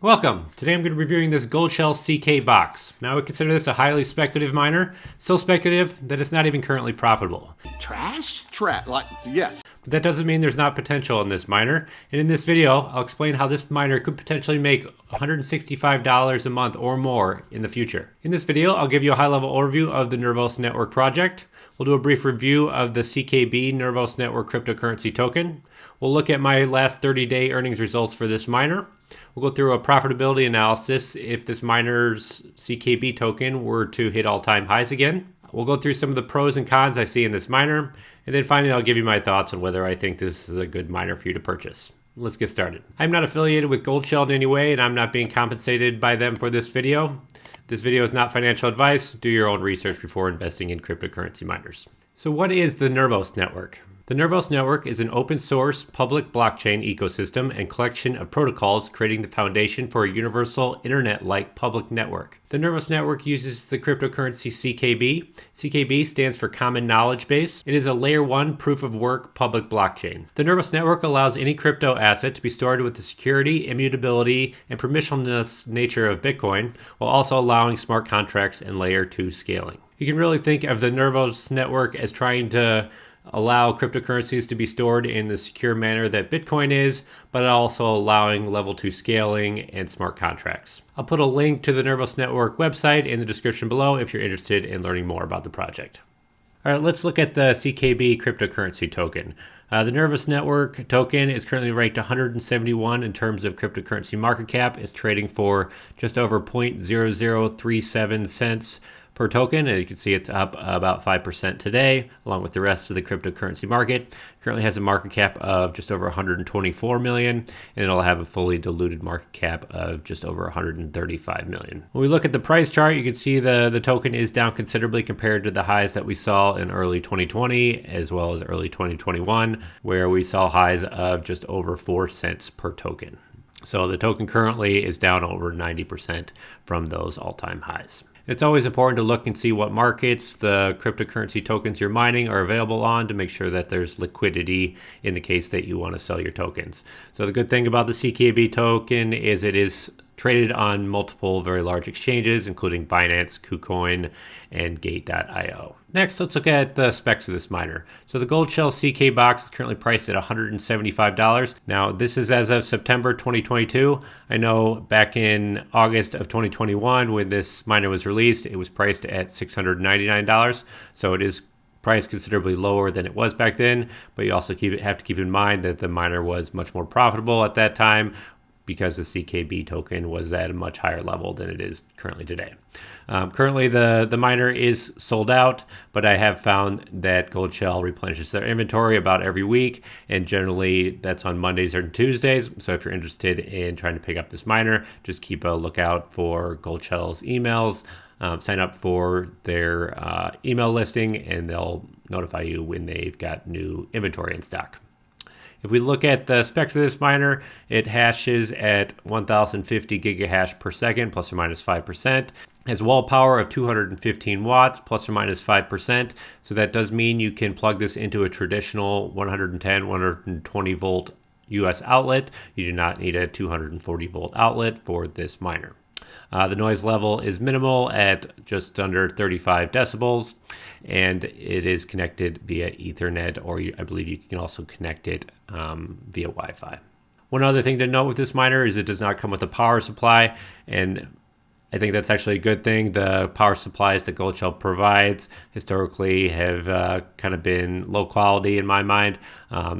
Welcome! Today I'm going to be reviewing this Goldshell CK Box. Now I would consider this a highly speculative miner, so speculative that it's not even currently profitable. Trash? Yes. But that doesn't mean there's not potential in this miner, and in this video I'll explain how this miner could potentially make $165 a month or more in the future. In this video I'll give you a high-level overview of the Nervos Network project. We'll do a brief review of the CKB Nervos Network cryptocurrency token. We'll look at my last 30-day earnings results for this miner. We'll go through a profitability analysis if this miner's CKB token were to hit all-time highs again. We'll go through some of the pros and cons I see in this miner, and then finally I'll give you my thoughts on whether I think this is a good miner for you to purchase. Let's get started. I'm not affiliated with Goldshell in any way, and I'm not being compensated by them for this video. This video is not financial advice. Do your own research before investing in cryptocurrency miners. So what is the Nervos Network? The Nervos Network is an open source public blockchain ecosystem and collection of protocols creating the foundation for a universal internet-like public network. The Nervos Network uses the cryptocurrency CKB. CKB stands for Common Knowledge Base. It is a layer 1 proof of work public blockchain. The Nervos Network allows any crypto asset to be stored with the security, immutability, and permissionless nature of Bitcoin, while also allowing smart contracts and layer 2 scaling. You can really think of the Nervos Network as trying to allow cryptocurrencies to be stored in the secure manner that Bitcoin is, but also allowing level 2 scaling and smart contracts. I'll put a link to the Nervos Network website in the description below if you're interested in learning more about the project. All right, let's look at the CKB cryptocurrency token. The Nervos Network token is currently ranked 171 in terms of cryptocurrency market cap. It's trading for just over 0.0037 cents per token, and you can see it's up about 5% today, along with the rest of the cryptocurrency market. Currently has a market cap of just over 124 million, and it'll have a fully diluted market cap of just over 135 million. When we look at the price chart, you can see the token is down considerably compared to the highs that we saw in early 2020 as well as early 2021, where we saw highs of just over 4 cents per token. So the token currently is down over 90% from those all-time highs. It's always important to look and see what markets the cryptocurrency tokens you're mining are available on to make sure that there's liquidity in the case that you want to sell your tokens. So the good thing about the CKB token is it is traded on multiple very large exchanges, including Binance, KuCoin, and Gate.io. Next, let's look at the specs of this miner. So the Goldshell CK Box is currently priced at $175. Now, this is as of September 2022. I know back in August of 2021, when this miner was released, it was priced at $699. So it is priced considerably lower than it was back then, but you also have to keep in mind that the miner was much more profitable at that time, because the CKB token was at a much higher level than it is currently today. Currently, the miner is sold out, but I have found that Goldshell replenishes their inventory about every week, and generally that's on Mondays or Tuesdays. So if you're interested in trying to pick up this miner, just keep a lookout for Goldshell's emails. Sign up for their email listing, and they'll notify you when they've got new inventory in stock. If we look at the specs of this miner, it hashes at 1050 gigahash per second, plus or minus 5%. Has wall power of 215 watts, plus or minus 5%. So that does mean you can plug this into a traditional 110, 120 volt US outlet. You do not need a 240 volt outlet for this miner. The noise level is minimal at just under 35 decibels, and it is connected via Ethernet, or I believe you can also connect it via Wi-Fi. One other thing to note with this miner is it does not come with a power supply, and I think that's actually a good thing. The power supplies that Goldshell provides historically have kind of been low quality in my mind.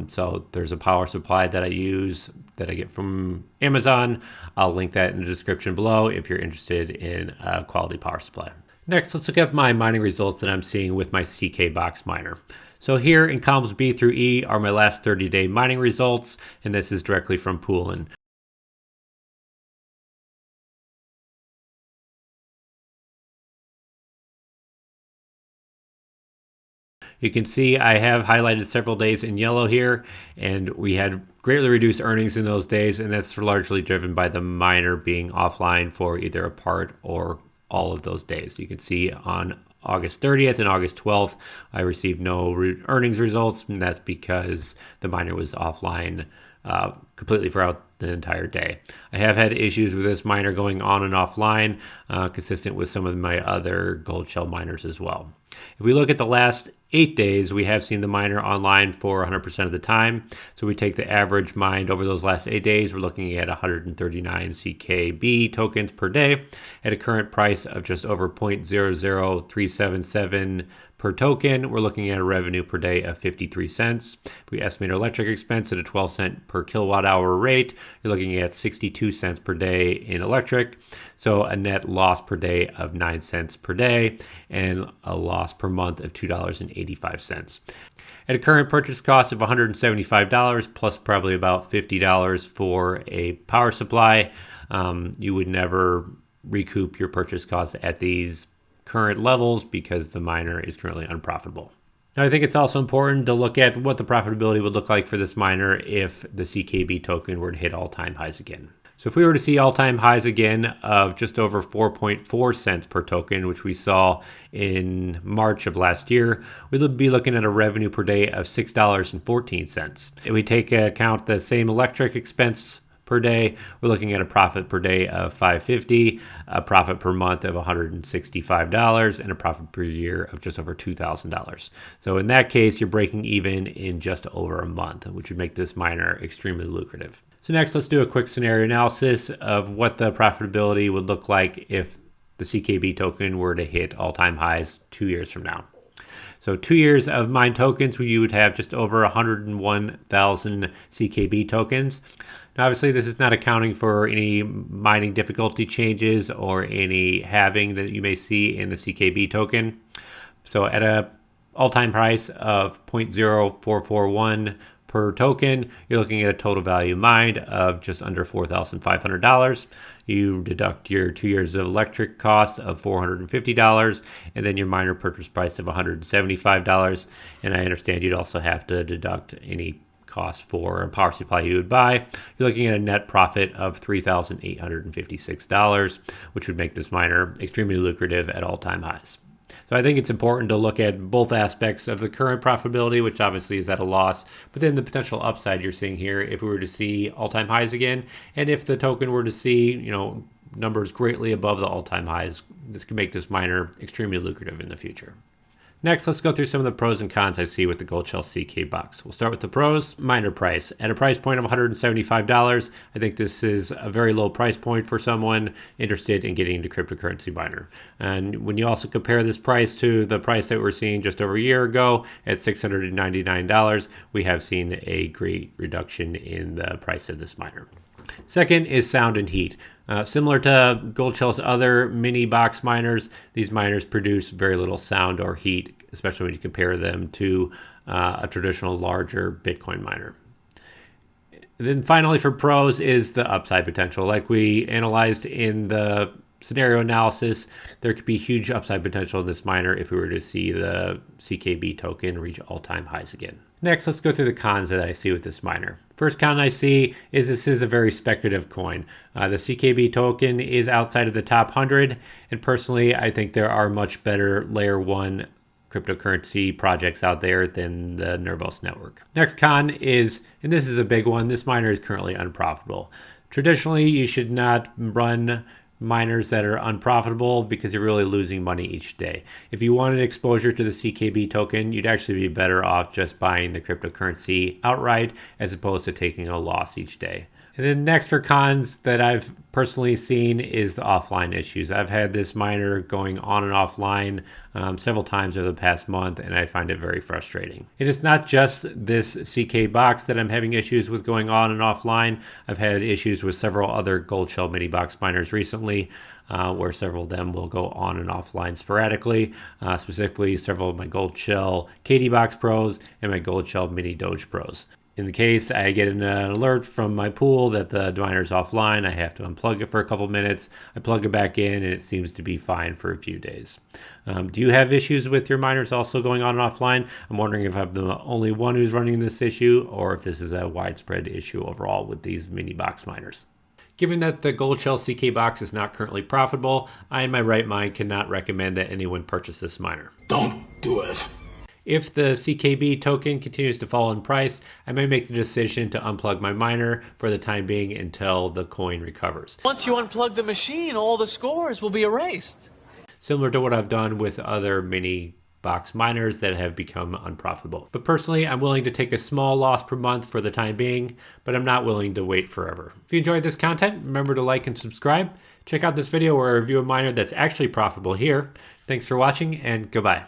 So there's a power supply that I use that I get from Amazon. I'll link that in the description below if you're interested in a quality power supply. Next, let's look at my mining results that I'm seeing with my CK Box miner. So here in columns B through E are my last 30-day mining results, and this is directly from Poolin. You can see I have highlighted several days in yellow here, and we had greatly reduced earnings in those days, and that's largely driven by the miner being offline for either a part or all of those days. You can see on August 30th and August 12th, I received no earnings results, and that's because the miner was offline completely throughout the entire day. I have had issues with this miner going on and offline, consistent with some of my other Goldshell miners as well. If we look at the last 8 days, we have seen the miner online for 100% of the time. So we take the average mined over those last 8 days. We're looking at 139 CKB tokens per day at a current price of just over 0.00377 per token. We're looking at a revenue per day of 53 cents. If we estimate our electric expense at a 12 cent per kilowatt hour rate, you're looking at 62 cents per day in electric. So a net loss per day of 9 cents per day and a loss per month of $2.85. At a current purchase cost of $175 plus probably about $50 for a power supply, you would never recoup your purchase costs at these current levels because the miner is currently unprofitable. Now, I think it's also important to look at what the profitability would look like for this miner if the CKB token were to hit all-time highs again. So if we were to see all-time highs again of just over 4.4 cents per token, which we saw in March of last year, we'd be looking at a revenue per day of $6.14. If we take into account the same electric expense per day, we're looking at a profit per day of $5.50, a profit per month of $165, and a profit per year of just over $2,000. So in that case, you're breaking even in just over a month, which would make this miner extremely lucrative. So next, let's do a quick scenario analysis of what the profitability would look like if the CKB token were to hit all-time highs 2 years from now. So 2 years of mined tokens, you would have just over 101,000 CKB tokens. Now, obviously, this is not accounting for any mining difficulty changes or any halving that you may see in the CKB token. So at a all-time price of 0.0441 per token, you're looking at a total value mined of just under $4,500. You deduct your 2 years of electric cost of $450, and then your miner purchase price of $175. And I understand you'd also have to deduct any cost for a power supply you would buy. You're looking at a net profit of $3,856, which would make this miner extremely lucrative at all-time highs. So I think it's important to look at both aspects of the current profitability, which obviously is at a loss, but then the potential upside you're seeing here if we were to see all-time highs again, and if the token were to see, numbers greatly above the all-time highs, this could make this miner extremely lucrative in the future. Next, let's go through some of the pros and cons I see with the Goldshell CK Box. We'll start with the pros. Miner price. At a price point of $175, I think this is a very low price point for someone interested in getting into cryptocurrency miner. And when you also compare this price to the price that we're seeing just over a year ago at $699, we have seen a great reduction in the price of this miner. Second is sound and heat. Similar to Goldshell's other mini box miners, these miners produce very little sound or heat, especially when you compare them to a traditional larger Bitcoin miner. And then finally for pros is the upside potential. Like we analyzed in the scenario analysis, there could be huge upside potential in this miner if we were to see the CKB token reach all-time highs again. Next, let's go through the cons that I see with this miner. First con I see is this is a very speculative coin. The CKB token is outside of the top 100, and personally, I think there are much better layer 1 cryptocurrency projects out there than the Nervos Network. Next con is, and this is a big one, this miner is currently unprofitable. Traditionally, you should not run miners that are unprofitable because you're really losing money each day. If you wanted exposure to the CKB token, you'd actually be better off just buying the cryptocurrency outright as opposed to taking a loss each day. And then next for cons that I've personally seen is the offline issues. I've had this miner going on and offline several times over the past month, and I find it very frustrating. It is not just this CK box that I'm having issues with going on and offline. I've had issues with several other Goldshell mini box miners recently, where several of them will go on and offline sporadically, specifically several of my Goldshell KD Box Pros and my Goldshell Mini Doge Pros. In the case I get an alert from my pool that the miner is offline, I have to unplug it for a couple minutes. I plug it back in and it seems to be fine for a few days. Do you have issues with your miners also going on and offline? I'm wondering if I'm the only one who's running this issue or if this is a widespread issue overall with these mini box miners. Given that the Goldshell CK Box is not currently profitable, I in my right mind cannot recommend that anyone purchase this miner. Don't do it. If the CKB token continues to fall in price, I may make the decision to unplug my miner for the time being until the coin recovers. Once you unplug the machine, all the scores will be erased. Similar to what I've done with other mini box miners that have become unprofitable. But personally, I'm willing to take a small loss per month for the time being, but I'm not willing to wait forever. If you enjoyed this content, remember to like and subscribe. Check out this video where I review a miner that's actually profitable here. Thanks for watching, and goodbye.